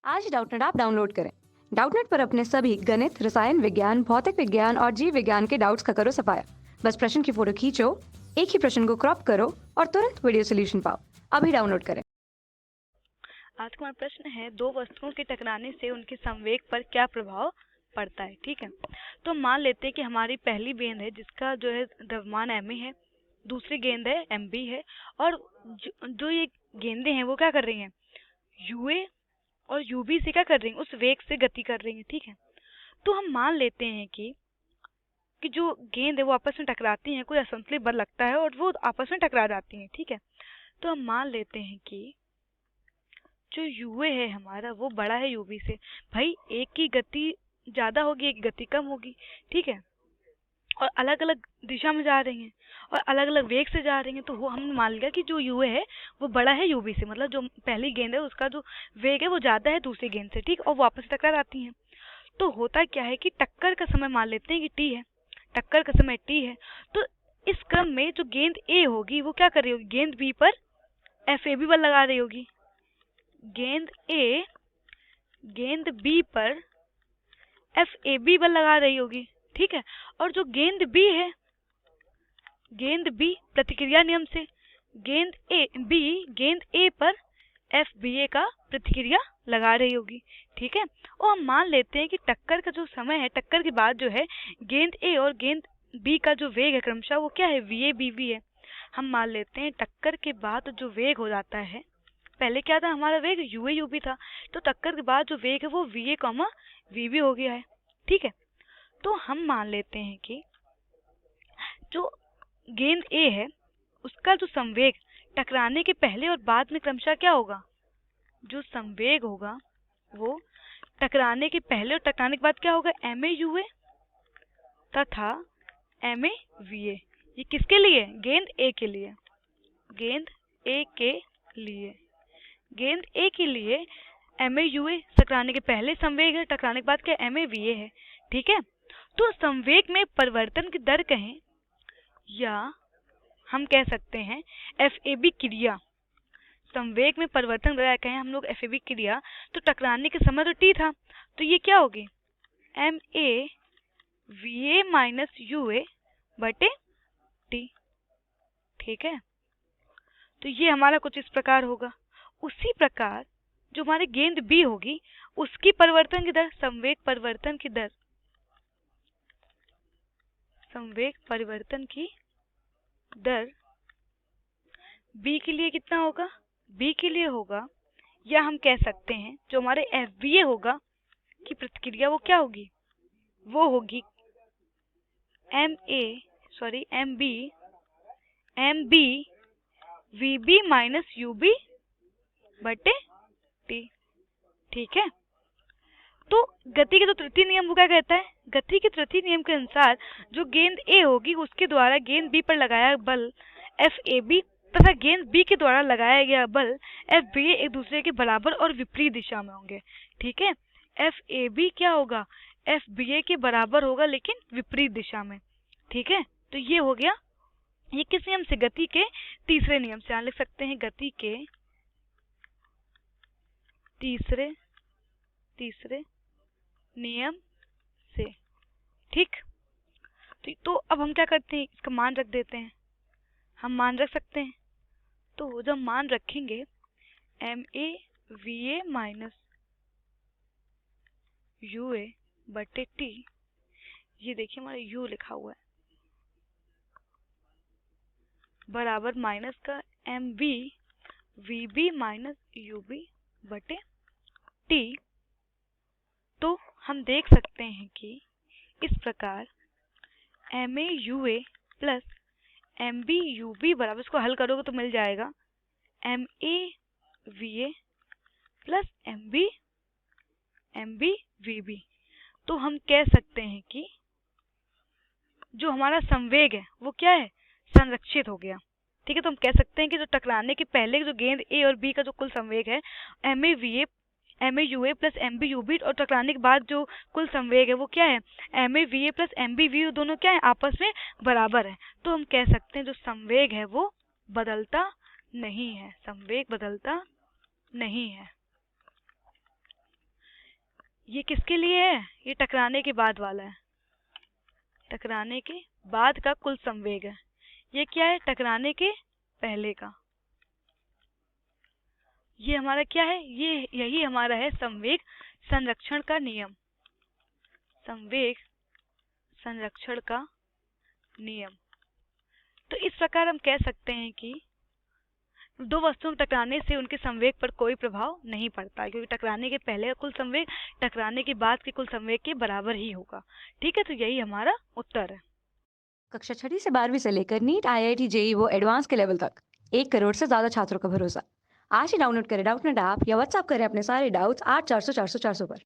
आज Doubtnut app download करें। Doubtnut पर अपने सभी गणित, रसायन विज्ञान, भौतिक विज्ञान और जीव विज्ञान के डाउट्स का करो सफाया। बस प्रश्न की फोटो खींचो, एक ही प्रश्न को क्रॉप करो और तुरंत वीडियो सोल्यूशन पाओ। अभी डाउनलोड करें। आज का हमारा प्रश्न है, दो वस्तुओं के टकराने से उनके संवेग पर क्या प्रभाव पड़ता है। ठीक है, तो मान लेते हैं कि हमारी पहली गेंद है जिसका जो है द्रव्यमान m है, दूसरी गेंद है mb है, और जो ये गेंदें हैं वो क्या कर रही हैं, ua और ub से क्या कर रही हैं, उस वेग से गति कर रही हैं। ठीक है, तो हम मान लेते हैं कि जो गेंद है वो आपस में टकराती हैं, कोई असंतुलित बल लगता है और वो आपस में टकरा जाती हैं। ठीक है, तो हम मान लेते हैं कि जो यूए है हमारा वो बड़ा है यूबी से। भाई एक की गति ज़्यादा होगी, एक की गति कम होगी। ठीक है, और अलग अलग दिशा में जा रही हैं और अलग अलग वेग से जा रही हैं, तो वो हमने मान लिया कि जो यूए है वो बड़ा है यूबी से, मतलब जो पहली गेंद है उसका जो वेग है वो ज़्यादा है दूसरी गेंद से। ठीक, और वापस टकरा आती हैं। तो होता क्या है कि टक्कर का समय मान लेते हैं कि टी है, टक्कर का समय टी है। तो इस क्रम में जो गेंद ए होगी वो क्या कर रही होगी, गेंद बी पर एफ ए बी बल लगा रही होगी, गेंद ए गेंद बी पर एफ ए बी बल लगा रही होगी। ठीक है, और जो गेंद बी है, गेंद बी प्रतिक्रिया नियम से गेंद ए पर एफ बी ए का प्रतिक्रिया लगा रही होगी। ठीक है, और हम मान लेते हैं कि टक्कर का जो समय है, टक्कर के बाद जो है गेंद ए और गेंद बी का जो वेग है क्रमशः वो क्या है, वी ए बी वी है। हम मान लेते हैं टक्कर के बाद जो वेग हो जाता है, पहले क्या था हमारा वेग यूए यूबी था, तो टक्कर के बाद जो वेग है वो V A comma V B हो गया है। ठीक है, तो हम मान लेते हैं कि जो गेंद ए है उसका जो संवेग टकराने के पहले और बाद में क्रमशः क्या होगा, जो संवेग होगा वो टकराने के पहले और टकराने के बाद क्या होगा, एम ए यू ए तथा एम ए वी ए। ये किसके लिए, गेंद ए के लिए, गेंद ए के लिए, गेंद ए के लिए एम ए यू ए टकराने के पहले संवेग है, टकराने के बाद क्या एम ए वी ए है। ठीक है, तो संवेग में परिवर्तन की दर कहें या हम कह सकते हैं एफ ए बी क्रिया, संवेग में परिवर्तन दर कहें हम लोग एफ ए बी क्रिया, तो टकराने के समय तो टी था, तो ये क्या होगी, M A V A minus U A बटे टी। ठीक है, तो ये हमारा कुछ इस प्रकार होगा। उसी प्रकार जो हमारी गेंद बी होगी उसकी परिवर्तन की दर, संवेग परिवर्तन की दर, संवेग परिवर्तन की दर बी के लिए कितना होगा, बी के लिए होगा, या हम कह सकते हैं जो हमारे एफ बी ए होगा की प्रतिक्रिया वो क्या होगी, वो होगी M B V B minus U B बटे टी। ठीक है, तो गति के जो तृतीय नियम वो क्या कहता है, गति के तृतीय नियम के अनुसार जो गेंद ए होगी उसके द्वारा गेंद बी पर लगाया बल एफ ए बी तथा गेंद बी के द्वारा लगाया गया बल एफ बी ए एक दूसरे के बराबर और विपरीत दिशा में होंगे। ठीक है, एफ ए बी क्या होगा, एफ बी ए के बराबर होगा लेकिन विपरीत दिशा में। ठीक है, तो ये हो गया, ये किस नियम से, गति के तीसरे नियम से। यहाँ लिख सकते हैं गति के तीसरे नियम से। ठीक, तो अब हम क्या करते हैं, इसका मान रख देते हैं, हम मान रख सकते हैं। तो जब मान रखेंगे M A V A minus U A बटे टी, ये देखिए हमारा यू लिखा हुआ है, बराबर माइनस का M B V B minus U B बटे टी। तो हम देख सकते हैं कि इस प्रकार M A U A plus M B U B बराबर, इसको हल करोगे तो मिल जाएगा M A V A plus M B V B. तो हम कह सकते हैं कि जो हमारा संवेग है वो क्या है, संरक्षित हो गया। ठीक है, तो हम कह सकते हैं कि जो टकराने के पहले जो गेंद ए और बी का जो कुल संवेग है M A U A plus M B U B, और टकराने के बाद जो कुल संवेग है वो क्या है, M A V A plus M B V, दोनों क्या है, आपस में बराबर है। तो हम कह सकते हैं जो संवेग है वो बदलता नहीं है, संवेग बदलता नहीं है। ये किसके लिए है? ये टकराने के बाद वाला है। टकराने के बाद का कुल संवेग है। ये क्या है? टकराने के पहले का। ये हमारा क्या है? ये यही हमारा है संवेग संरक्षण का नियम। संवेग संरक्षण का नियम। तो इस प्रकार हम कह सकते हैं कि दो वस्तुओं के टकराने से उनके संवेग पर कोई प्रभाव नहीं पड़ता, क्योंकि टकराने के पहले का कुल संवेग टकराने के बाद के कुल संवेग के बराबर ही होगा। ठीक है, तो यही हमारा उत्तर है। कक्षा 6वीं से 12वीं से लेकर नीट, IIT, JEE वो एडवांस के लेवल तक 1 करोड़ से ज्यादा छात्रों का भरोसा। आज ही डाउनलोड करें डाउटनेट ऐप या व्हाट्सएप करें अपने सारे डाउट्स 8400 400 400 पर।